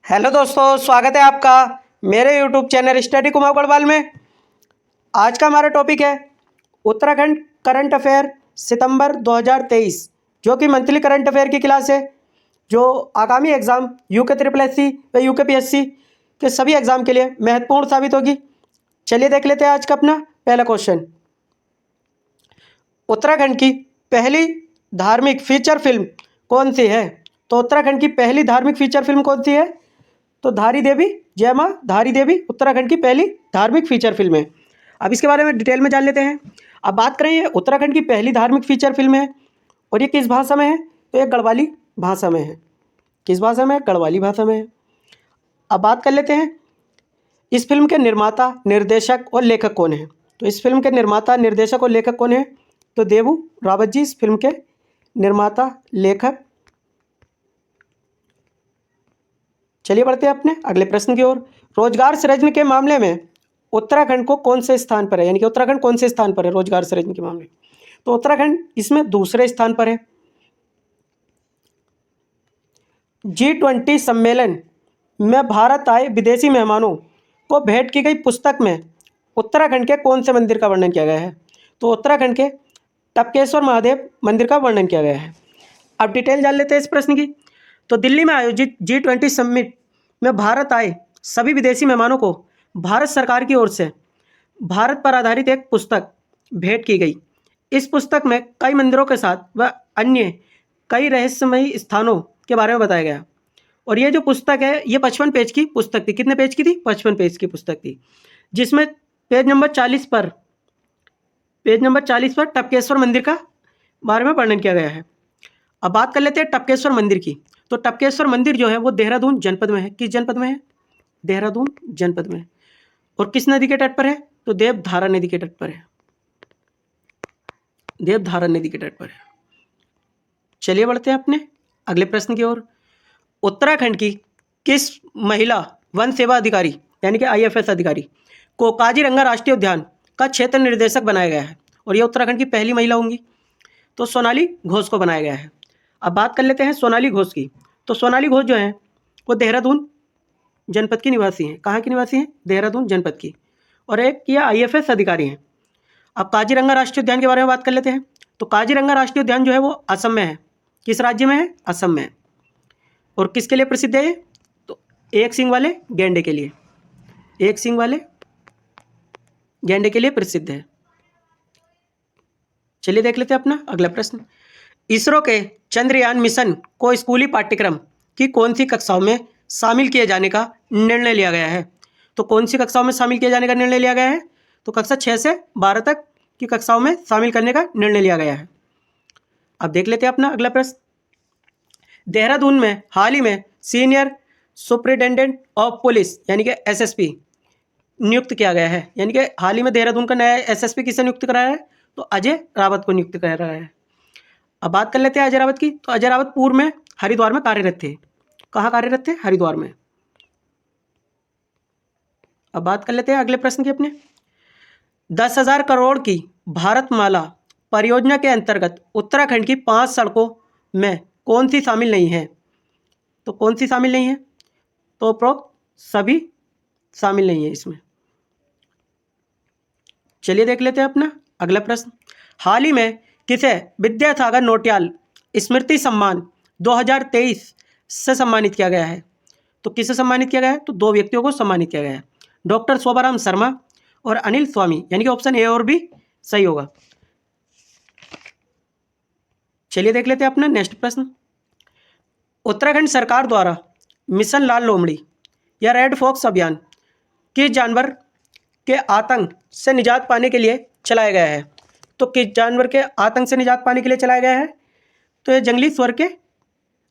Hello दोस्तों, स्वागत है आपका मेरे YouTube channel study Kumar Garhwal में। आज का हमारा टॉपिक है उत्तराखंड करंट अफेयर सितंबर 2023, जो कि मंथली करंट अफेयर की क्लास है, जो आगामी एग्ज़ाम यूके ट्रिपल एससी व यूके पीएससी के सभी एग्ज़ाम के लिए महत्वपूर्ण साबित होगी। चलिए देख लेते हैं आज का अपना पहला क्वेश्चन। उत्तराखंड की पहली धार्मिक फीचर फिल्म कौन सी है? तो उत्तराखंड की पहली धार्मिक फीचर फिल्म कौन सी है? तो धारी देवी, जय माँ धारी देवी उत्तराखंड की पहली धार्मिक फीचर फिल्म है। अब इसके बारे में डिटेल में जान लेते हैं। अब बात करें, ये उत्तराखंड की पहली धार्मिक फीचर फिल्म है और ये किस भाषा में है? तो ये गढ़वाली भाषा में है। किस भाषा में है? गढ़वाली भाषा में है। अब बात कर लेते हैं इस फिल्म के निर्माता, निर्देशक और लेखक कौन है? तो इस फिल्म के निर्माता, निर्देशक और लेखक कौन है? तो देवू रावत जी इस फिल्म के निर्माता, लेखक। चलिए बढ़ते हैं अपने अगले प्रश्न की ओर। रोजगार सृजन के मामले में उत्तराखंड को कौन से स्थान पर है? यानी कि उत्तराखंड कौन से स्थान पर है रोजगार सृजन के मामले में? तो उत्तराखंड इसमें दूसरे स्थान पर है। G20 सम्मेलन में भारत आए विदेशी मेहमानों को भेंट की गई पुस्तक में उत्तराखंड के कौन से मंदिर का वर्णन किया गया है? तो उत्तराखंड के टपकेश्वर महादेव मंदिर का वर्णन किया गया है। अब डिटेल जान लेते हैं इस प्रश्न की। तो दिल्ली में आयोजित G20 समिट में भारत आए सभी विदेशी मेहमानों को भारत सरकार की ओर से भारत पर आधारित एक पुस्तक भेंट की गई। इस पुस्तक में कई मंदिरों के साथ व अन्य कई रहस्यमयी स्थानों के बारे में बताया गया। और ये जो पुस्तक है, ये 55 पेज की पुस्तक थी। कितने पेज की थी? 55 पेज की पुस्तक थी, जिसमें पेज नंबर 40 पर टपकेश्वर मंदिर का बारे में वर्णन किया गया है। अब बात कर लेते हैं टपकेश्वर मंदिर की। तो टपकेश्वर मंदिर जो है वो देहरादून जनपद में है। किस जनपद में है? देहरादून जनपद में। और किस नदी के तट पर है? तो देवधारा नदी के तट पर है। देवधारा नदी के तट पर है। चलिए बढ़ते हैं अपने अगले प्रश्न की ओर। उत्तराखंड की किस महिला वन सेवा अधिकारी यानी कि IFS अधिकारी को काजीरंगा राष्ट्रीय उद्यान का क्षेत्र निर्देशक बनाया गया है? और ये उत्तराखंड की पहली महिला होंगी। तो सोनाली घोष को बनाया गया है। अब बात कर लेते हैं सोनाली घोष की। तो सोनाली घोष जो है वो देहरादून जनपद की निवासी हैं। कहाँ की निवासी हैं? देहरादून जनपद की। और एक ये IFS अधिकारी हैं। अब काजीरंगा राष्ट्रीय उद्यान के बारे में बात कर लेते हैं। तो काजीरंगा राष्ट्रीय उद्यान जो है वो असम में है। किस राज्य में है? असम में। और किसके लिए प्रसिद्ध है ये? तो एक सींग वाले गैंडे के लिए। एक सींग वाले गैंडे के लिए प्रसिद्ध है। चलिए देख लेते हैं अपना अगला प्रश्न। इसरो के चंद्रयान मिशन को स्कूली पाठ्यक्रम की कौन सी कक्षाओं में शामिल किए जाने का निर्णय लिया गया है? तो कौन सी कक्षाओं में शामिल किए जाने का निर्णय लिया गया है? तो कक्षा 6 से 12 तक की कक्षाओं में शामिल करने का निर्णय लिया गया है। अब देख लेते हैं अपना अगला प्रश्न। देहरादून में हाल ही में सीनियर सुपरिटेंडेंट ऑफ पुलिस यानी कि SSP नियुक्त किया गया है। यानी कि हाल ही में देहरादून का नया SSP किसे नियुक्त कराया है? तो अजय रावत को नियुक्त कराया है। अब बात कर लेते हैं अजय रावत की। तो अजय रावत पूर्व में हरिद्वार में कार्यरत थे। कहाँ कार्यरत थे? हरिद्वार में। अब बात कर लेते हैं अगले प्रश्न की अपने। 10,000 करोड़ की भारतमाला परियोजना के अंतर्गत उत्तराखंड की 5 सड़कों में कौन सी शामिल नहीं है? तो कौन सी शामिल नहीं है? तो उपरोक्त सभी शामिल नहीं है इसमें। चलिए देख लेते हैं अपना अगला प्रश्न। हाल ही में किसे विद्यासागर नौटियाल स्मृति सम्मान 2023 से सम्मानित किया गया है? तो किसे सम्मानित किया गया है? तो 2 व्यक्तियों को सम्मानित किया गया है, डॉक्टर शोभाराम शर्मा और अनिल स्वामी। यानी कि ऑप्शन A और B सही होगा। चलिए देख लेते हैं अपना नेक्स्ट प्रश्न। उत्तराखंड सरकार द्वारा मिशन लाल लोमड़ी या रेड फॉक्स अभियान किस जानवर के आतंक से निजात पाने के लिए चलाया गया है? तो किस जानवर के आतंक से निजात पाने के लिए चलाया गया है? तो ये जंगली सुअर के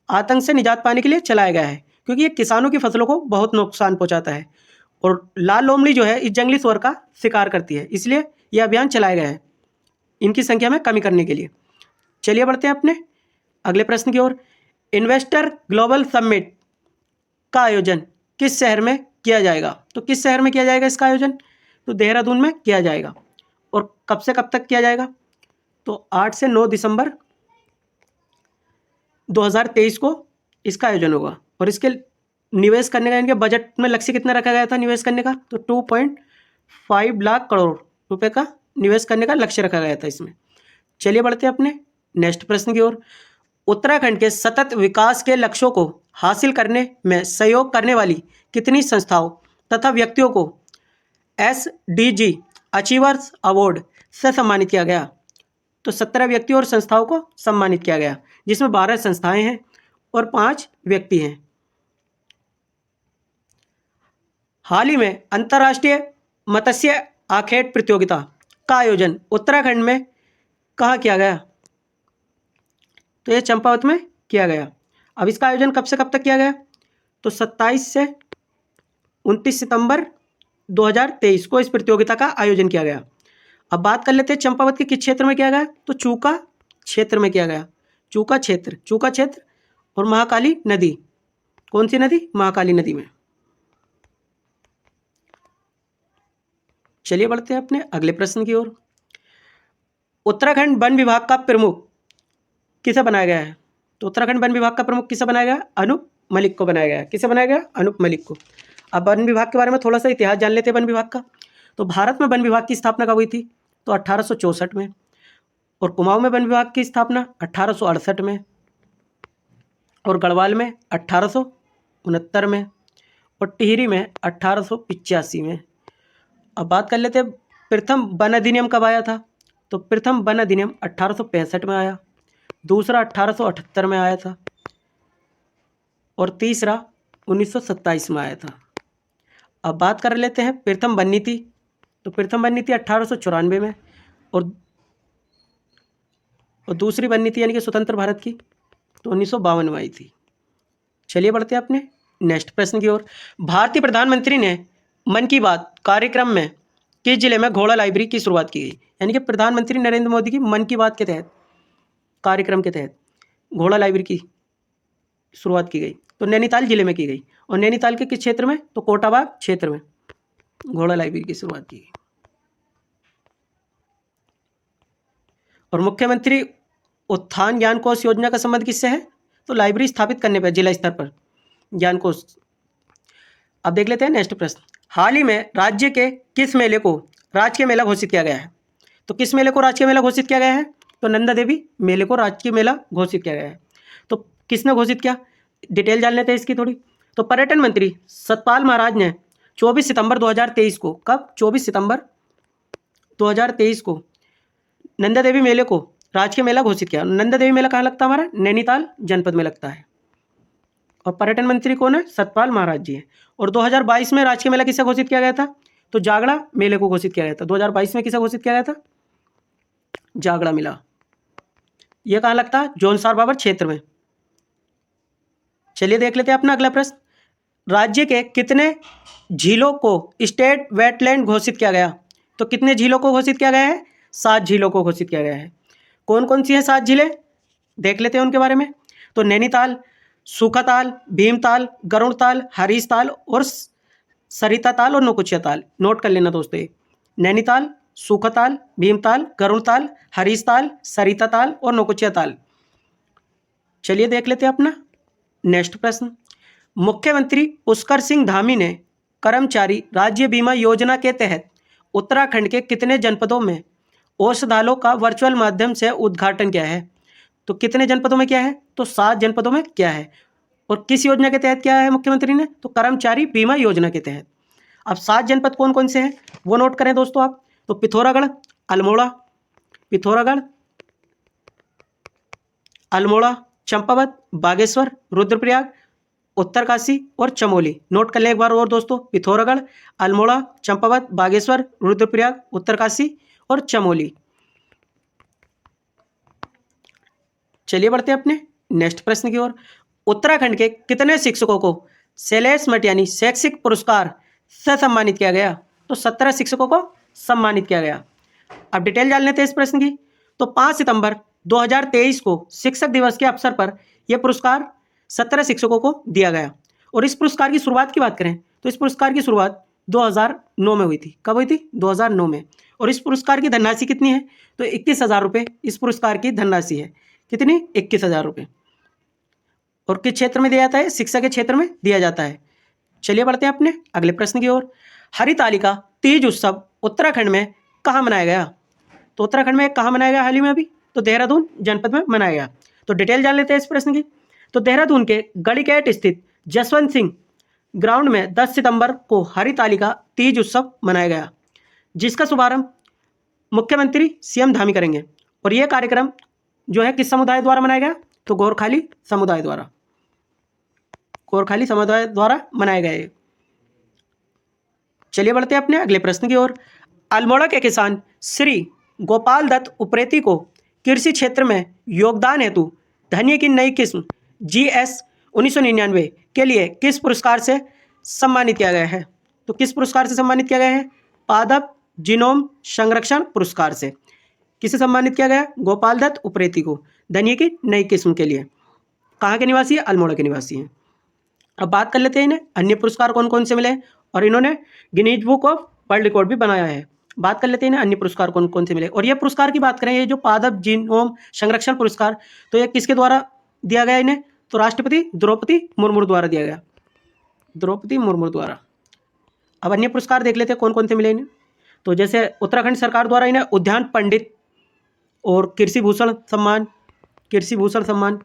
आतंक से निजात पाने के लिए चलाया गया है, क्योंकि ये किसानों की फसलों को बहुत नुकसान पहुंचाता है और लाल लोमड़ी जो है इस जंगली सुअर का शिकार करती है, इसलिए यह अभियान चलाया गया है इनकी संख्या में कमी करने के लिए। चलिए बढ़ते हैं अपने अगले प्रश्न की ओर। इन्वेस्टर ग्लोबल समिट का आयोजन किस शहर में किया जाएगा? तो किस शहर में किया जाएगा इसका आयोजन? तो देहरादून में किया जाएगा। और कब से कब तक किया जाएगा? तो 8 से 9 दिसंबर 2023 को इसका आयोजन होगा। और इसके निवेश करने का इनके बजट में लक्ष्य कितना रखा गया था निवेश करने का, तो 2.5 लाख करोड़ रुपए का निवेश करने का लक्ष्य रखा गया था इसमें। चलिए बढ़ते हैं अपने नेक्स्ट प्रश्न की ओर। उत्तराखंड के सतत विकास के लक्ष्यों को हासिल करने में सहयोग करने वाली कितनी संस्थाओं तथा व्यक्तियों को SDG अचीवर्स अवार्ड से सम्मानित किया गया, तो 17 व्यक्तियों और संस्थाओं को सम्मानित किया गया, जिसमें 12 संस्थाएं हैं और 5 व्यक्ति हैं। हाल ही में अंतर्राष्ट्रीय मत्स्य आखेट प्रतियोगिता का आयोजन उत्तराखंड में कहाँ किया गया, तो यह चंपावत में किया गया। अब इसका आयोजन कब से कब तक किया गया, तो 27 से 29 सितंबर 2023 को इस प्रतियोगिता का आयोजन किया गया। अब बात कर लेते हैं चंपावत के किस क्षेत्र में किया गया, तो चूका क्षेत्र में किया गया। चूका क्षेत्र और महाकाली नदी, कौन सी नदी, महाकाली नदी में। चलिए बढ़ते हैं अपने अगले प्रश्न की ओर। उत्तराखंड वन विभाग का प्रमुख किसे बनाया गया है, तो उत्तराखंड वन विभाग का प्रमुख किसे बनाया गया, अनूप मलिक को बनाया गया। किसे बनाया गया, अनूप मलिक को। अब वन विभाग के बारे में थोड़ा सा इतिहास जान लेते हैं वन विभाग का। तो भारत में वन विभाग की स्थापना कब हुई थी, तो 1864 में, और कुमाऊं में वन विभाग की स्थापना 1868 में, और गढ़वाल में 1869 में, और टिहरी में 1885 में। अब बात कर लेते हैं प्रथम वन अधिनियम कब आया था, तो प्रथम वन अधिनियम 1865 में आया, दूसरा 1878 में आया था, और तीसरा 1927 में आया था। अब बात कर लेते हैं प्रथम वन नीति, तो प्रथम वन नीति 1894 में, और दूसरी वन नीति यानी कि स्वतंत्र भारत की तो 1952 में आई थी। चलिए बढ़ते हैं अपने नेक्स्ट प्रश्न की ओर। भारतीय प्रधानमंत्री ने मन की बात कार्यक्रम में किस जिले में घोड़ा लाइब्रेरी की शुरुआत की गई, यानी कि प्रधानमंत्री नरेंद्र मोदी की मन की बात के तहत कार्यक्रम के तहत घोड़ा लाइब्रेरी की शुरुआत की गई, तो नैनीताल जिले में की गई। और नैनीताल के किस क्षेत्र में, तो कोटाबाग क्षेत्र में घोड़ा लाइब्रेरी की शुरुआत की गई। और मुख्यमंत्री उत्थान ज्ञान कोष योजना का संबंध किससे है, तो लाइब्रेरी स्थापित करने पर जिला स्तर पर ज्ञान कोष। अब देख लेते हैं नेक्स्ट प्रश्न। हाल ही में राज्य के किस मेले को राजकीय मेला घोषित किया गया है, तो किस मेले को राजकीय मेला घोषित किया गया है, तो नंदा देवी मेले को राजकीय मेला घोषित किया गया है। तो किसने घोषित किया, डिटेल जान लेते हैं इसकी थोड़ी। तो पर्यटन मंत्री सतपाल महाराज ने 24 सितंबर 2023 को, कब, 24 सितंबर 2023 को नंदा देवी मेले को राजकीय मेला घोषित किया। नंदा देवी मेला कहाँ लगता है, हमारा नैनीताल जनपद में लगता है। और पर्यटन मंत्री कौन है, सतपाल महाराज जी हैं। और 2022 में राजकीय मेला किसे घोषित किया गया था, तो जागड़ा मेले को घोषित किया गया था। 2022 में किसे घोषित किया गया था, जागड़ा मेला। यह कहाँ लगता है, जौनसार बाबर क्षेत्र में। चलिए देख लेते हैं अपना अगला प्रश्न। राज्य के कितने झीलों को स्टेट वेटलैंड घोषित किया गया, तो कितने झीलों को घोषित किया गया है, 7 झीलों को घोषित किया गया है। कौन कौन सी हैं 7 झीलें, देख लेते हैं उनके बारे में। तो नैनीताल, सूखाताल, भीमताल, गरुड़ताल, हरीशताल और सरिताताल और नौकुचियाताल। नोट कर लेना दोस्तों, नैनीताल, सूखाताल, भीमताल, गरुड़ताल, हरीशताल, सरिताताल और नौकुचियाताल। चलिए देख लेते हैं अपना नेक्स्ट प्रश्न। मुख्यमंत्री पुष्कर सिंह धामी ने कर्मचारी राज्य बीमा योजना के तहत उत्तराखंड के कितने जनपदों में औषधालयों का वर्चुअल माध्यम से उद्घाटन किया है, तो कितने जनपदों में किया है, तो 7 जनपदों में किया है। और किस योजना के तहत किया है मुख्यमंत्री ने, तो कर्मचारी बीमा योजना के तहत। अब 7 जनपद कौन कौन से हैं वो नोट करें दोस्तों आप। तो अल्मोड़ा, चंपावत, बागेश्वर, रुद्रप्रयाग, उत्तरकाशी और चमोली। नोट कर लें एक बार और दोस्तों, पिथौरागढ़, अल्मोड़ा, चंपावत, बागेश्वर, रुद्रप्रयाग, उत्तरकाशी और चमोली। चलिए बढ़ते हैं अपने नेक्स्ट प्रश्न की ओर। उत्तराखंड के कितने शिक्षकों को शैलेश मठ यानी शैक्षिक पुरस्कार से सम्मानित किया गया, तो 17 शिक्षकों को सम्मानित किया गया। अब डिटेल जान लेते हैं इस प्रश्न की। तो 5 सितंबर 2023 को शिक्षक दिवस के अवसर पर यह पुरस्कार 17 शिक्षकों को दिया गया। और इस पुरस्कार की शुरुआत की बात करें तो इस पुरस्कार की शुरुआत 2009 में हुई थी। कब हुई थी, 2009 में। और इस पुरस्कार की धनराशि कितनी है, तो 21,000 रुपये इस पुरस्कार की धनराशि है। कितनी, 21,000 रुपये। और किस क्षेत्र में दिया जाता है? शिक्षा के क्षेत्र में दिया जाता है। चलिए बढ़ते हैं अपने अगले प्रश्न की ओर। हरितालिका तीज उत्सव उत्तराखंड में कहाँ मनाया गया? तो उत्तराखंड में कहाँ मनाया गया हाल ही में अभी? तो देहरादून जनपद में मनाया गया। तो डिटेल जान लेते हैं इस प्रश्न की। तो देहरादून के गढ़ीकेट स्थित जसवंत सिंह ग्राउंड में 10 सितंबर को हरितालिका तीज उत्सव मनाया गया, जिसका शुभारंभ मुख्यमंत्री सीएम धामी करेंगे। और यह कार्यक्रम जो है किस समुदाय द्वारा मनाया गया? तो गोरखाली समुदाय द्वारा, गोरखाली समुदाय द्वारा मनाया गया है। चलिए बढ़ते हैं अपने अगले प्रश्न की ओर। अल्मोड़ा के किसान श्री गोपाल दत्त उप्रेती को कृषि क्षेत्र में योगदान हेतु धनिया की नई किस्म GS 1999 के लिए किस पुरस्कार से सम्मानित किया गया है? तो किस पुरस्कार से सम्मानित किया गया है? पादप जीनोम संरक्षण पुरस्कार से। किसे सम्मानित किया गया? गोपाल दत्त उप्रेती को धनिया की नई किस्म के लिए। कहाँ के निवासी है? अल्मोड़ा के निवासी हैं। अब बात कर लेते हैं इन्हें अन्य पुरस्कार कौन कौन से मिले और इन्होंने Guinness book of world record भी बनाया है। बात कर लेते हैं इन्हें अन्य पुरस्कार कौन कौन से मिले। और यह पुरस्कार की बात करें, ये जो पादप जीनोम संरक्षण पुरस्कार, तो ये किसके द्वारा दिया गया इन्हें? तो राष्ट्रपति द्रौपदी मुर्मू द्वारा दिया गया, द्रौपदी मुर्मू द्वारा। अब अन्य पुरस्कार देख लेते हैं कौन कौन से मिले इन्हें। तो जैसे उत्तराखंड सरकार द्वारा इन्हें उद्यान पंडित और कृषि भूषण सम्मान, कृषि भूषण सम्मान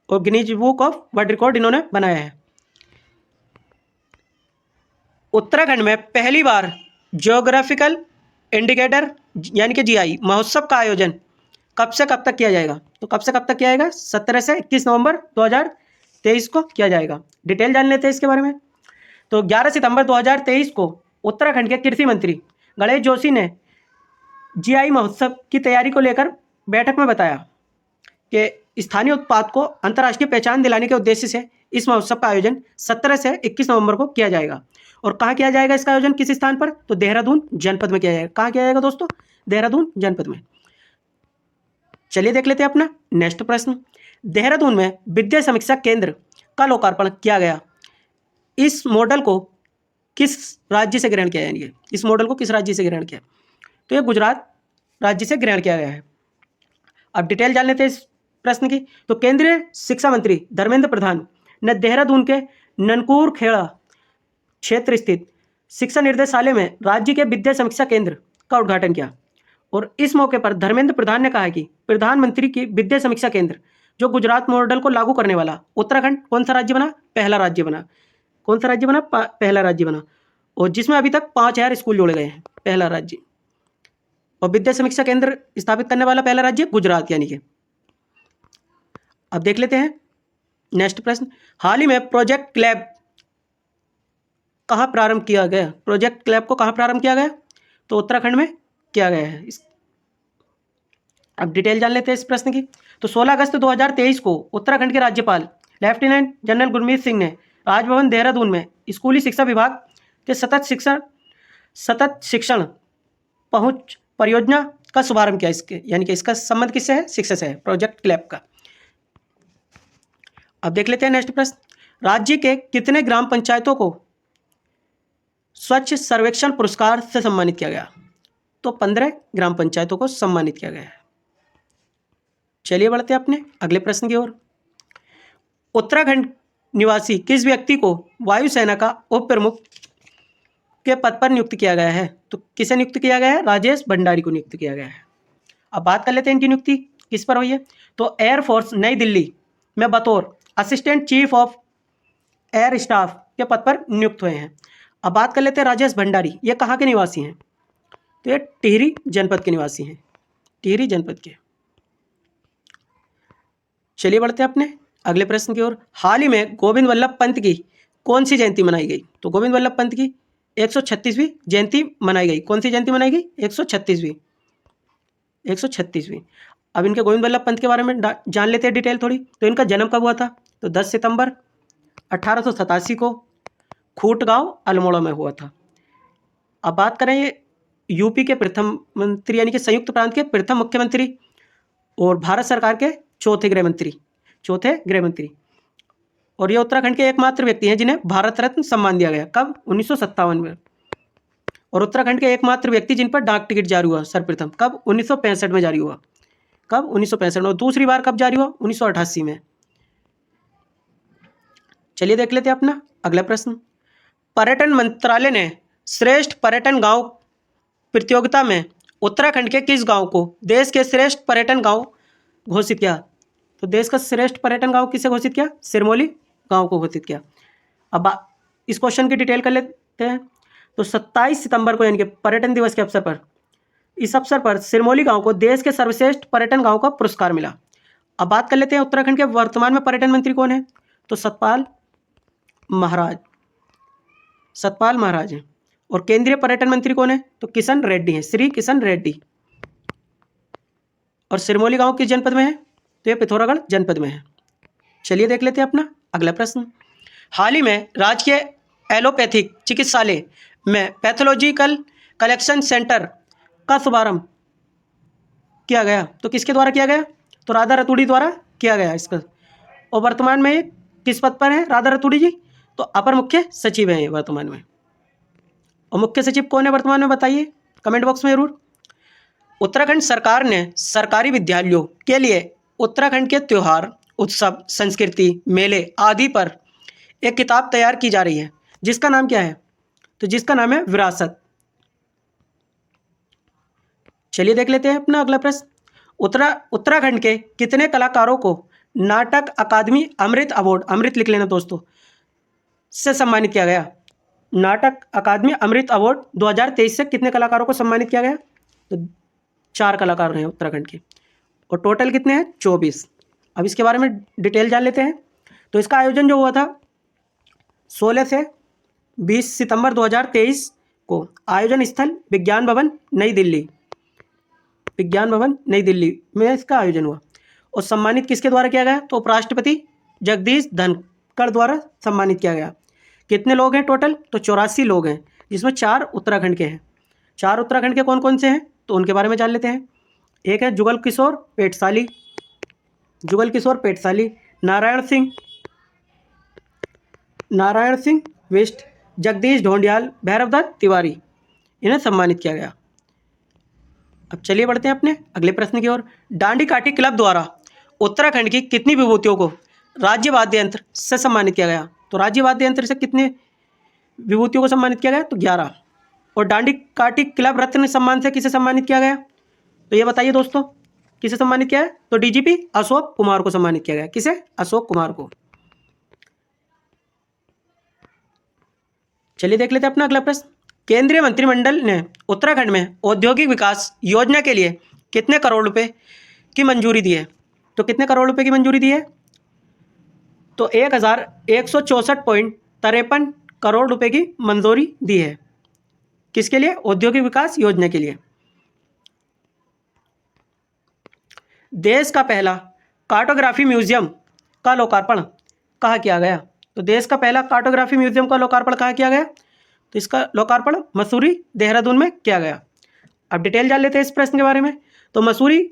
और Guinness book of world record इन्होंने बनाया है। उत्तराखंड में पहली बार ज्योग्राफिकल इंडिकेटर यानी कि GI महोत्सव का आयोजन कब से कब तक किया जाएगा? तो कब से कब तक किया जाएगा? 17 से 21 नवंबर 2023 को किया जाएगा। डिटेल जान लेते हैं इसके बारे में। तो 11 सितंबर 2023 को उत्तराखंड के कृषि मंत्री गणेश जोशी ने GI महोत्सव की तैयारी को लेकर बैठक में बताया कि स्थानीय उत्पाद को अंतर्राष्ट्रीय पहचान दिलाने के उद्देश्य से इस महोत्सव का आयोजन 17 से 21 नवंबर को किया जाएगा। और कहाँ किया जाएगा इसका आयोजन? किस स्थान पर? तो देहरादून जनपद में किया जाएगा। कहाँ किया जाएगा दोस्तों? देहरादून जनपद में। चलिए देख लेते हैं अपना नेक्स्ट प्रश्न। देहरादून में विद्या समीक्षा केंद्र का लोकार्पण किया गया। इस मॉडल को किस राज्य से ग्रहण किया जाएगा? इस मॉडल को किस राज्य से ग्रहण किया? तो ये गुजरात राज्य से ग्रहण किया गया है। अब डिटेल जान लेते हैं इस प्रश्न की। तो केंद्रीय शिक्षा मंत्री धर्मेंद्र प्रधान ने देहरादून के ननकूर खेड़ा क्षेत्र स्थित शिक्षा निर्देशालय में राज्य के विद्या समीक्षा केंद्र का उद्घाटन किया। और इस मौके पर धर्मेंद्र प्रधान ने कहा कि प्रधानमंत्री की विद्या समीक्षा केंद्र जो गुजरात मॉडल को लागू करने वाला उत्तराखंड कौन सा राज्य बना? पहला राज्य बना। कौन सा राज्य बना? पहला राज्य बना। और जिसमें अभी तक 5000 स्कूल जोड़े गए हैं, पहला राज्य। और विद्या समीक्षा केंद्र स्थापित करने वाला पहला राज्य गुजरात यानी कि। अब देख लेते हैं नेक्स्ट प्रश्न। हाल ही में प्रोजेक्ट क्लैब कहाँ प्रारंभ किया गया? प्रोजेक्ट क्लैब को कहाँ प्रारंभ किया गया? तो उत्तराखंड में किया गया है। अब डिटेल जान लेते हैं इस प्रश्न की। तो 16 अगस्त 2023 को उत्तराखंड के राज्यपाल लेफ्टिनेंट जनरल गुरमीत सिंह ने राजभवन देहरादून में स्कूली शिक्षा विभाग के सतत शिक्षण पहुंच परियोजना का शुभारंभ किया। इसके यानी कि इसका संबंध किससे है? शिक्षा से है, प्रोजेक्ट क्लैब का। अब देख लेते हैं नेक्स्ट प्रश्न। राज्य के कितने ग्राम पंचायतों को स्वच्छ सर्वेक्षण पुरस्कार से सम्मानित किया गया? तो 15 ग्राम पंचायतों को सम्मानित किया गया है। चलिए बढ़ते हैं अपने अगले प्रश्न की ओर। उत्तराखंड निवासी किस व्यक्ति को वायुसेना का उप प्रमुख के पद पर नियुक्त किया गया है? तो किसे नियुक्त किया गया है? राजेश भंडारी को नियुक्त किया गया है। अब बात कर लेते हैं इनकी नियुक्ति किस पर हुई है। तो एयरफोर्स नई दिल्ली में बतौर assistant chief of air staff के पद पर नियुक्त हुए हैं। अब बात कर लेते हैं राजेश भंडारी, ये कहाँ के निवासी हैं? तो ये टिहरी जनपद के निवासी हैं, टिहरी जनपद के। चलिए बढ़ते हैं अपने अगले प्रश्न की ओर। हाल ही में गोविंद वल्लभ पंत की कौन सी जयंती मनाई गई? तो गोविंद वल्लभ पंत की 136वीं जयंती मनाई गई। कौन सी जयंती मनाई गई? 136वीं। अब इनके गोविंद वल्लभ पंत के बारे में जान लेते हैं डिटेल थोड़ी। तो इनका जन्म कब हुआ था? तो 10 सितंबर 1887 को खूटगांव अल्मोड़ा में हुआ था। अब बात करें ये यूपी के प्रथम मंत्री यानी कि संयुक्त प्रांत के प्रथम मुख्यमंत्री और भारत सरकार के चौथे गृह मंत्री। और ये उत्तराखंड के एकमात्र व्यक्ति हैं जिन्हें भारत रत्न सम्मान दिया गया। कब? 1957 में। और उत्तराखंड के एकमात्र व्यक्ति जिन पर डाक टिकट जारी हुआ सर्वप्रथम कब? 1965 में जारी हुआ। कब? 1965 में। और दूसरी बार कब जारी हुआ? 1988 में। चलिए देख लेते हैं अपना अगला प्रश्न। पर्यटन मंत्रालय ने श्रेष्ठ पर्यटन गांव प्रतियोगिता में उत्तराखंड के किस गांव को देश के श्रेष्ठ पर्यटन गांव घोषित किया? तो देश का श्रेष्ठ पर्यटन गांव किसे घोषित किया? सिरमौली गांव को घोषित किया। अब इस क्वेश्चन की डिटेल कर लेते हैं। तो 27 सितंबर को यानी कि पर्यटन दिवस के अवसर पर इस अवसर पर सिरमौली गांव को देश के सर्वश्रेष्ठ पर्यटन गांव का पुरस्कार मिला। अब बात कर लेते हैं उत्तराखंड के वर्तमान में पर्यटन मंत्री कौन है? तो सतपाल महाराज हैं। और केंद्रीय पर्यटन मंत्री कौन है? तो किशन रेड्डी हैं, श्री किशन रेड्डी। और सिरमौली गांव किस जनपद में है? तो ये पिथौरागढ़ जनपद में है। चलिए देख लेते हैं अपना अगला प्रश्न। हाल ही में राजकीय एलोपैथिक चिकित्सालय में पैथोलॉजिकल कलेक्शन सेंटर का शुभारंभ किया गया। तो किसके द्वारा किया गया? तो राधा रतूड़ी द्वारा किया गया इसका। और वर्तमान में किस पद पर है राधा रतूड़ी जी? तो अपर मुख्य सचिव हैं वर्तमान में। और मुख्य सचिव कौन है वर्तमान में बताइए कमेंट बॉक्स में जरूर। उत्तराखंड सरकार ने सरकारी विद्यालयों के लिए उत्तराखंड के त्योहार, उत्सव, संस्कृति, मेले आदि पर एक किताब तैयार की जा रही है जिसका नाम क्या है? तो जिसका नाम है विरासत। चलिए देख लेते हैं अपना अगला प्रश्न। उत्तराखंड के कितने कलाकारों को नाटक अकादमी अमृत अवार्ड, अमृत लिख लेना दोस्तों, से सम्मानित किया गया? नाटक अकादमी अमृत अवार्ड 2023 से कितने कलाकारों को सम्मानित किया गया? तो 4 कलाकार हैं उत्तराखंड के। और टोटल कितने हैं? 24। अब इसके बारे में डिटेल जान लेते हैं। तो इसका आयोजन जो हुआ था 16 से 20 सितंबर 2023 को आयोजन स्थल विज्ञान भवन नई दिल्ली में इसका आयोजन हुआ। और सम्मानित किसके द्वारा किया गया? तो उपराष्ट्रपति जगदीश धनखड़ द्वारा सम्मानित किया गया। कितने लोग हैं टोटल? तो 84 लोग हैं, जिसमें 4 उत्तराखंड के हैं। 4 उत्तराखंड के कौन कौन से हैं? तो उनके बारे में जान लेते हैं। एक है जुगल किशोर पेटसाली, नारायण सिंह बिष्ट, जगदीश ढोंडियाल, भैरवदत्त तिवारी, इन्हें सम्मानित किया गया। अब चलिए बढ़ते हैं अपने अगले प्रश्न की ओर। डांडी काठी क्लब द्वारा उत्तराखंड की कितनी विभूतियों को राज्य वाद्य यंत्र से सम्मानित किया गया? तो राज्य वाद्य यंत्र से कितने विभूतियों को सम्मानित किया गया? तो 11। और डांडी काठी क्लब रत्न सम्मान से किसे सम्मानित किया गया? तो ये बताइए दोस्तों, किसे सम्मानित किया है? तो डीजीपी अशोक कुमार को सम्मानित किया गया। किसे? अशोक कुमार को। चलिए देख लेते हैं अपना अगला प्रश्न। केंद्रीय मंत्रिमंडल ने उत्तराखंड में औद्योगिक विकास योजना के लिए कितने करोड़ रुपए की मंजूरी दी है? तो कितने करोड़ रुपए की मंजूरी दी है? तो 1164.53 करोड़ रुपए की मंजूरी दी है। किसके लिए? औद्योगिक विकास योजना के लिए। देश का पहला कार्टोग्राफी म्यूजियम का लोकार्पण कहाँ किया गया? तो देश का पहला कार्टोग्राफी म्यूजियम का लोकार्पण कहाँ किया गया? तो इसका लोकार्पण मसूरी, देहरादून में किया गया। अब डिटेल जान लेते हैं इस प्रश्न के बारे में। तो मसूरी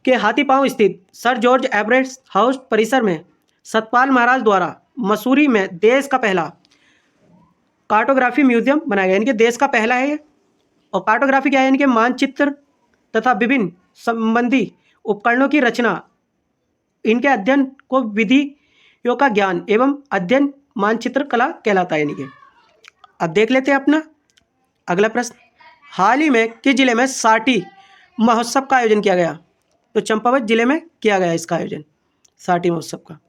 के हाथीपांव स्थित सर जॉर्ज एवरेट हाउस परिसर में सतपाल महाराज द्वारा मसूरी में देश का पहला कार्टोग्राफी म्यूजियम बनाया गया, यानी कि देश का पहला है ये। और कार्टोग्राफी क्या है? यानी कि मानचित्र तथा विभिन्न संबंधी उपकरणों की रचना, इनके अध्ययन को विधियों का ज्ञान एवं अध्ययन मानचित्र कला कहलाता है। यानी कि अब देख लेते हैं अपना अगला प्रश्न। हाल ही में किस जिले में साटी महोत्सव का आयोजन किया गया? तो चंपावत जिले में किया गया इसका आयोजन, साटी महोत्सव का।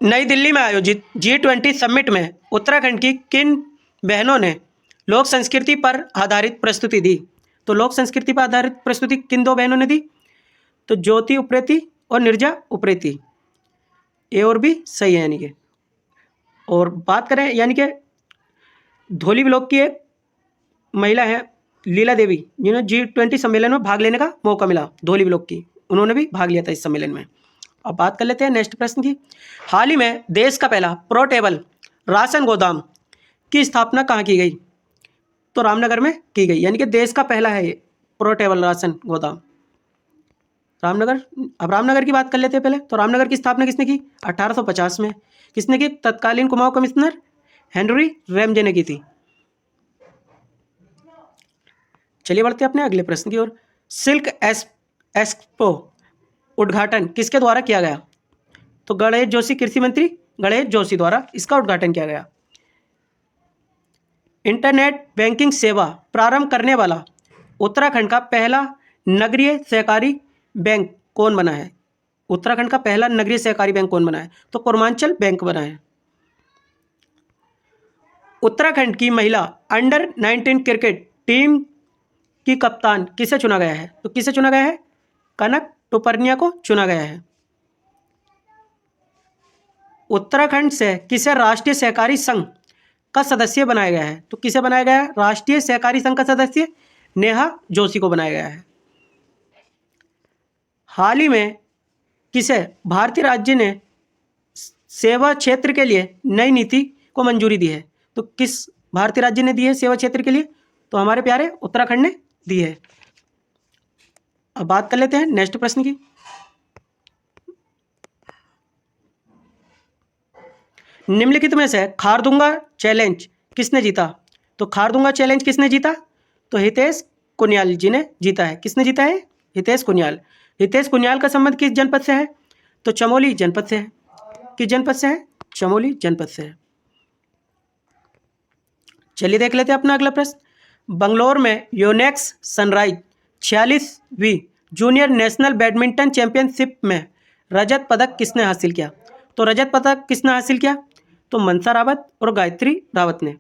नई दिल्ली में आयोजित G20 समिट में उत्तराखंड की किन बहनों ने लोक संस्कृति पर आधारित प्रस्तुति दी? तो लोक संस्कृति पर आधारित प्रस्तुति किन 2 बहनों ने दी? तो ज्योति उप्रेती और निर्जा उप्रेती। ए और बी सही है यानी कि। और बात करें यानी कि धौली ब्लॉक की एक महिला है लीला देवी, जिन्होंने G20 सम्मेलन में भाग लेने का मौका मिला, धौली ब्लॉक की, उन्होंने भी भाग लिया था इस सम्मेलन में। अब बात कर लेते हैं नेक्स्ट प्रश्न की। हाल ही में देश का पहला पोर्टेबल राशन गोदाम की स्थापना कहाँ की गई? तो रामनगर में की गई, यानी कि देश का पहला है ये पोर्टेबल राशन गोदाम, रामनगर। अब रामनगर की बात कर लेते हैं पहले। तो रामनगर की स्थापना किसने की? 1850 में। किसने की? तत्कालीन कुमाऊं कमिश्नर हेनरी रैमजे ने की थी। चलिए बढ़ते हैं अपने अगले प्रश्न की ओर। सिल्क एक्सपो उद्घाटन किसके द्वारा किया गया? तो गणेश जोशी, कृषि मंत्री गणेश जोशी द्वारा इसका उद्घाटन किया गया। इंटरनेट बैंकिंग सेवा प्रारंभ करने वाला उत्तराखंड का पहला नगरीय सहकारी बैंक कौन बना है? उत्तराखंड का पहला नगरीय सहकारी बैंक कौन बना है? तो पूर्वांचल बैंक बना है। उत्तराखंड की महिला अंडर 19 क्रिकेट टीम की कप्तान किसे चुना गया है? तो किसे चुना गया है? कनक टोपरनिया को चुना गया है। उत्तराखंड से किसे राष्ट्रीय सहकारी संघ का सदस्य बनाया गया है? तो किसे बनाया गया है? राष्ट्रीय सहकारी संघ का सदस्य नेहा जोशी को बनाया गया है। हाल ही में किसे भारतीय राज्य ने सेवा क्षेत्र के लिए नई नीति को मंजूरी दी है? तो किस भारतीय राज्य ने दी है सेवा क्षेत्र के लिए? तो हमारे प्यारे उत्तराखंड ने दी है। अब बात कर लेते हैं नेक्स्ट प्रश्न की। निम्नलिखित में से खारदुंगा चैलेंज किसने जीता? तो खारदुंगा चैलेंज किसने जीता? तो हितेश कुनियाल जी ने जीता है। किसने जीता है? हितेश कुनियाल। हितेश कुनियाल का संबंध किस जनपद से है? तो चमोली जनपद से है। किस जनपद से है? चमोली जनपद से है। चलिए देख लेते हैं अपना अगला प्रश्न। बंगलोर में योनेक्स सनराइज 46वीं जूनियर नेशनल बैडमिंटन चैंपियनशिप में रजत पदक किसने हासिल किया? तो रजत पदक किसने हासिल किया? तो मनसा रावत और गायत्री रावत ने।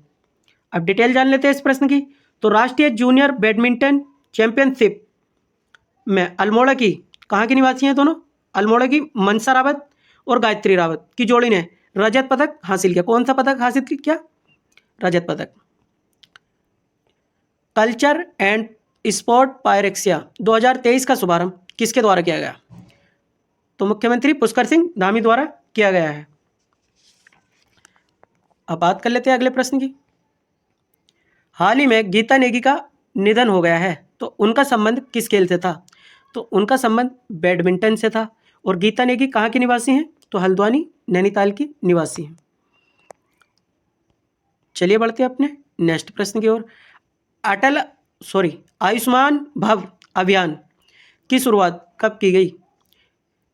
अब डिटेल जान लेते हैं इस प्रश्न की। तो राष्ट्रीय जूनियर बैडमिंटन चैंपियनशिप में अल्मोड़ा की, कहाँ की निवासी हैं दोनों? अल्मोड़ा की मनसा रावत और गायत्री रावत की जोड़ी ने रजत पदक हासिल किया। कौन सा पदक हासिल किया? रजत पदक। कल्चर एंड स्पोर्ट पायरेक्सिया 2023 का शुभारंभ किसके द्वारा किया गया? तो मुख्यमंत्री पुष्कर सिंह धामी द्वारा किया गया है। अब बात कर लेते हैं अगले प्रश्न की। हाल ही में गीता नेगी का निधन हो गया है, तो उनका संबंध किस खेल से था? तो उनका संबंध बैडमिंटन से था। और गीता नेगी कहाँ की निवासी हैं? तो हल्द्वानी नैनीताल की निवासी हैं। चलिए बढ़ते हैं अपने नेक्स्ट प्रश्न की ओर। आयुष्मान भव अभियान की शुरुआत कब की गई?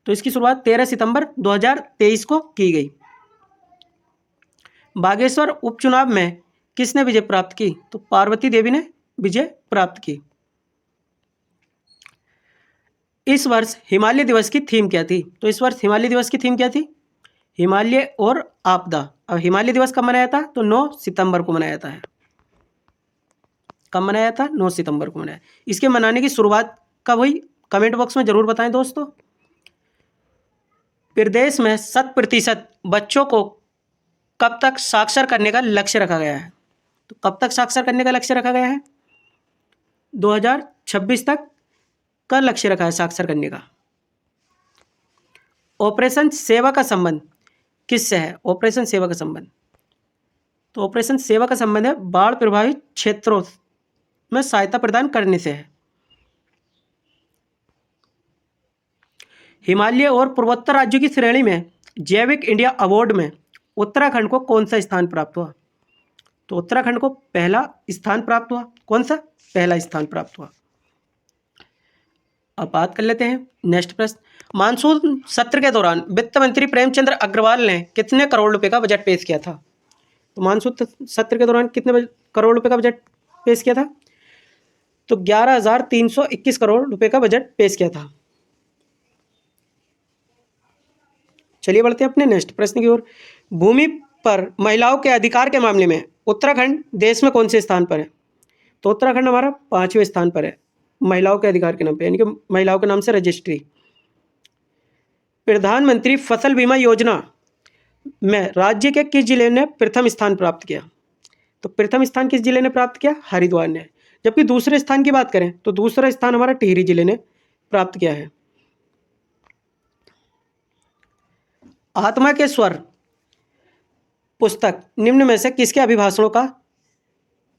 तो इसकी शुरुआत 13 सितंबर 2023 को की गई। बागेश्वर उपचुनाव में किसने विजय प्राप्त की? तो पार्वती देवी ने विजय प्राप्त की। इस वर्ष हिमालय दिवस की थीम क्या थी? तो इस वर्ष हिमालय दिवस की थीम क्या थी? हिमालय और आपदा। अब हिमालय दिवस कब मनाया था? तो 9 सितंबर को मनाया था। कब मनाया था? 9 सितंबर को मनाया। इसके मनाने की शुरुआत कब हुई? कमेंट बॉक्स में जरूर बताएं दोस्तों। प्रदेश में 100% बच्चों को कब तक साक्षर करने का लक्ष्य रखा गया है? तो कब तक साक्षर करने का लक्ष्य रखा गया है? 2026 तक का लक्ष्य रखा है साक्षर करने का। ऑपरेशन सेवा का संबंध किससे है? ऑपरेशन सेवा का संबंध, तो ऑपरेशन सेवा का संबंध है बाढ़ प्रभावित क्षेत्रों में सहायता प्रदान करने से है। हिमालय और पूर्वोत्तर राज्यों की श्रेणी में जैविक इंडिया अवार्ड में उत्तराखंड को कौन सा स्थान प्राप्त हुआ? तो उत्तराखंड को पहला स्थान प्राप्त हुआ। कौन सा? पहला स्थान प्राप्त हुआ। अब बात कर लेते हैं नेक्स्ट प्रश्न। मानसून सत्र के दौरान वित्त मंत्री प्रेमचंद्र अग्रवाल ने कितने करोड़ रुपए का बजट पेश किया था? तो मानसून सत्र के दौरान कितने करोड़ रुपए का बजट पेश किया था? तो 11,321 करोड़ रुपए का बजट पेश किया था। चलिए बढ़ते हैं अपने नेक्स्ट प्रश्न की ओर। भूमि पर महिलाओं के अधिकार के मामले में उत्तराखंड देश में कौन से स्थान पर है? तो उत्तराखंड हमारा 5वें स्थान पर है महिलाओं के अधिकार के नाम पे, यानी कि महिलाओं के नाम से रजिस्ट्री। प्रधानमंत्री फसल बीमा योजना में राज्य के किस जिले ने प्रथम स्थान प्राप्त किया? तो प्रथम स्थान किस जिले ने प्राप्त किया? हरिद्वार ने। जबकि दूसरे स्थान की बात करें तो दूसरा स्थान हमारा टिहरी जिले ने प्राप्त किया है। आत्मा के स्वर पुस्तक निम्न में से किसके अभिभाषणों का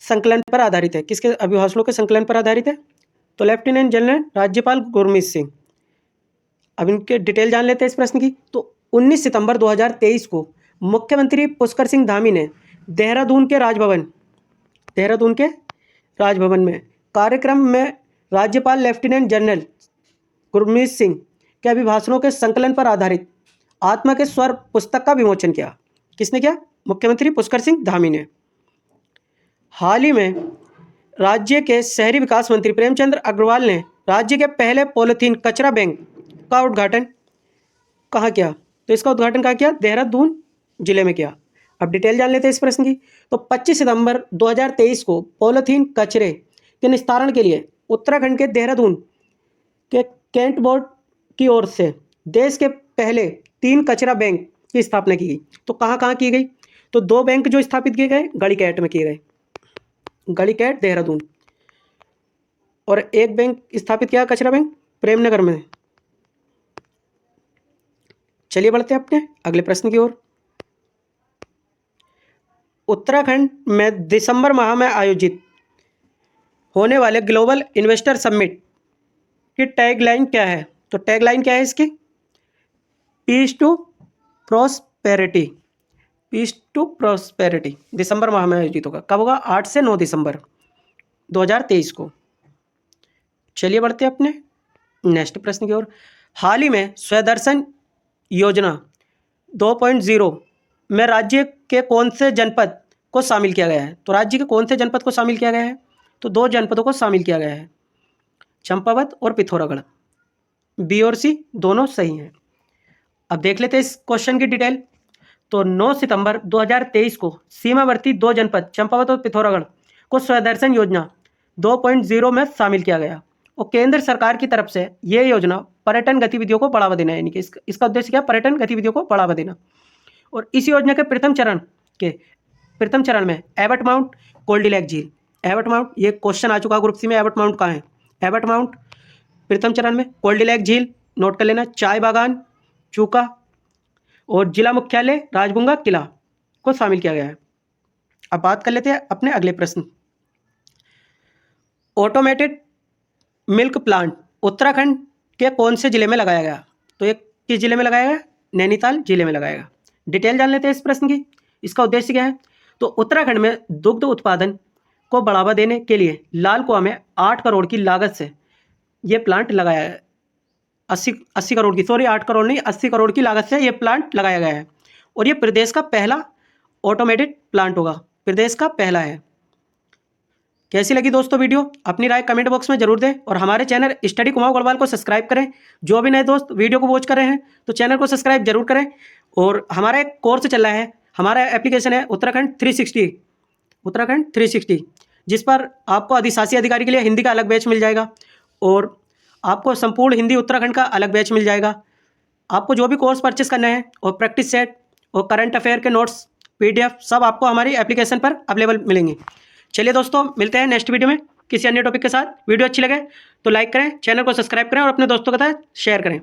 संकलन पर आधारित है? किसके अभिभाषणों के संकलन पर आधारित है? तो लेफ्टिनेंट जनरल राज्यपाल गुरमीत सिंह। अब इनके डिटेल जान लेते हैं इस प्रश्न की। तो 19 सितंबर 2023 को मुख्यमंत्री पुष्कर सिंह धामी ने देहरादून के राजभवन में कार्यक्रम में राज्यपाल लेफ्टिनेंट जनरल गुरमीत सिंह के अभिभाषणों के संकलन पर आधारित आत्मा के स्वर पुस्तक का विमोचन किया? किसने किया? मुख्यमंत्री पुष्कर सिंह धामी ने। हाल ही में राज्य के शहरी विकास मंत्री प्रेमचंद्र अग्रवाल ने राज्य के पहले पॉलीथीन कचरा बैंक का उद्घाटन कहाँ किया? तो इसका उद्घाटन कहाँ किया? देहरादून जिले में किया। अब डिटेल जान लेते हैं इस प्रश्न की। तो 25 सितंबर 2023 को पॉलीथीन कचरे के निस्तारण के लिए उत्तराखंड के देहरादून के कैंट बोर्ड की ओर से देश के पहले 3 कचरा बैंक की स्थापना की गई। तो कहाँ कहाँ की गई? तो 2 बैंक जो स्थापित किए गए गढ़ीकैट में किए गए, गढ़ीकैट देहरादून, और 1 बैंक स्थापित किया कचरा बैंक प्रेमनगर में। चलिए बढ़ते हैं अपने अगले प्रश्न की ओर। उत्तराखंड में दिसंबर माह में आयोजित होने वाले ग्लोबल इन्वेस्टर समिट की टैगलाइन क्या है? तो टैगलाइन क्या है इसकी? Peace to prosperity. Peace to prosperity दिसंबर माह में आयोजित होगा। कब होगा? 8 से 9 दिसंबर 2023 को। चलिए बढ़ते हैं अपने नेक्स्ट प्रश्न की ओर। हाल ही में स्वदर्शन योजना 2.0 में राज्य के कौन से जनपद को शामिल किया गया है? तो राज्य के कौन से जनपद को शामिल किया गया है? तो 2 जनपदों को शामिल किया गया है, चंपावत और पिथौरागढ़। बी और सी दोनों सही हैं। अब देख लेते हैं इस क्वेश्चन की डिटेल। तो 9 सितंबर 2023 को सीमावर्ती 2 जनपद चंपावत और पिथौरागढ़ को स्वदर्शन योजना 2.0 में शामिल किया गया और केंद्र सरकार की तरफ से यह योजना पर्यटन गतिविधियों को बढ़ावा देना है। यानी कि इसका उद्देश्य क्या? पर्यटन गतिविधियों को बढ़ावा देना। और इस योजना के प्रथम चरण में एबट माउंट, कोल्डिलैक झील। एबट माउंट, ये क्वेश्चन आ चुका ग्रुप सी में। एबट माउंट कहाँ है? एबट माउंट प्रथम चरण में, कोल्डिलैक झील नोट कर लेना, चाय बागान, चूका और जिला मुख्यालय राजबुंगा किला को शामिल किया गया है। अब बात कर लेते हैं अपने अगले प्रश्न। ऑटोमेटेड मिल्क प्लांट उत्तराखंड के कौन से जिले में लगाया गया? तो ये किस जिले में लगाया गया? नैनीताल जिले में लगाया गया। डिटेल जान लेते हैं इस प्रश्न की। इसका उद्देश्य क्या है? तो उत्तराखंड में दुग्ध उत्पादन को बढ़ावा देने के लिए लाल कुआं में 8 करोड़ की लागत से ये प्लांट लगाया है। 80 करोड़ की, सॉरी 8 करोड़ नहीं, 80 करोड़ की लागत से ये प्लांट लगाया गया है और ये प्रदेश का पहला ऑटोमेटेड प्लांट होगा, प्रदेश का पहला है। कैसी लगी दोस्तों वीडियो? अपनी राय कमेंट बॉक्स में जरूर दें और हमारे चैनल स्टडी कुमाऊं गढ़वाल को सब्सक्राइब करें। जो भी नए दोस्त वीडियो को वॉच कर रहे हैं तो चैनल को सब्सक्राइब जरूर करें। और हमारा एक कोर्स चल रहा है, हमारा एप्लीकेशन है उत्तराखंड 360, जिस पर आपको अधिशासी अधिकारी के लिए हिंदी का अलग बैच मिल जाएगा और आपको संपूर्ण हिंदी उत्तराखंड का अलग बैच मिल जाएगा। आपको जो भी कोर्स परचेस करना है और प्रैक्टिस सेट और करंट अफेयर के नोट्स, PDF सब आपको हमारी एप्लीकेशन पर अवेलेबल मिलेंगे। चलिए दोस्तों, मिलते हैं नेक्स्ट वीडियो में किसी अन्य टॉपिक के साथ। वीडियो अच्छी लगे तो लाइक करें, चैनल को सब्सक्राइब करें और अपने दोस्तों के साथ शेयर करें।